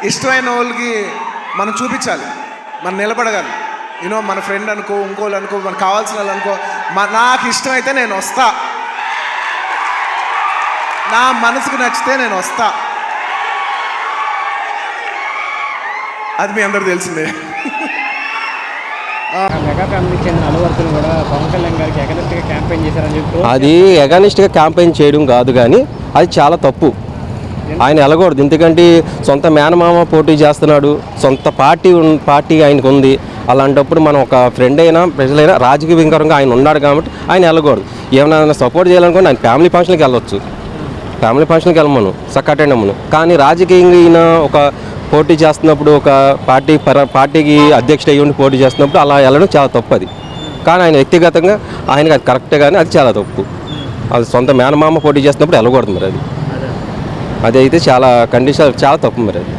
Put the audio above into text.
ఇష్టమైన వాళ్ళకి మనం చూపించాలి, మనం నిలబడగాలి. మన ఫ్రెండ్ అనుకో, ఇంకోళ్ళు అనుకో, మనకు కావాల్సిన వాళ్ళు అనుకో, నాకు ఇష్టమైతే నేను వస్తా, నా మనసుకు నచ్చితే నేను వస్తా. అది మీ అందరికి తెలిసిందే. మెగా ఫ్యామిలీకి చెందిన అలవర్తులు కూడా పవన్ కళ్యాణ్ గారికి ఎగనిస్ట్గా క్యాంపెయిన్ చేశారని చెప్పి. అది ఎగనిస్ట్గా క్యాంపెయిన్ చేయడం కాదు, కానీ అది చాలా తప్పు. ఆయన వెళ్ళకూడదు. ఎందుకంటే సొంత మేనమామ పోటీ చేస్తున్నాడు, సొంత పార్టీ ఆయనకు ఉంది. అలాంటప్పుడు మనం ఒక ఫ్రెండ్ అయినా ప్రజలైనా రాజకీయ వింకరంగా ఆయన ఉన్నాడు కాబట్టి ఆయన వెళ్ళకూడదు. ఏమైనా సపోర్ట్ చేయాలనుకోండి ఆయన ఫ్యామిలీ ఫంక్షన్కి వెళ్ళొచ్చు, ఫ్యామిలీ ఫంక్షన్కి వెళ్ళమను, అటెండ్ అమ్మను. కానీ రాజకీయంగా ఈయన ఒక పోటీ చేస్తున్నప్పుడు, ఒక పార్టీకి అధ్యక్షుడు అయ్యి ఉండి పోటీ చేస్తున్నప్పుడు అలా వెళ్ళడం చాలా తప్పు. అది కానీ ఆయన వ్యక్తిగతంగా ఆయనకి అది కరెక్టే, కానీ అది చాలా తప్పు. అది సొంత మేనమామ పోటీ చేస్తున్నప్పుడు వెళ్ళకూడదు. మరి అది అయితే చాలా కండిషన్ చాలా తప్పు మరి అది.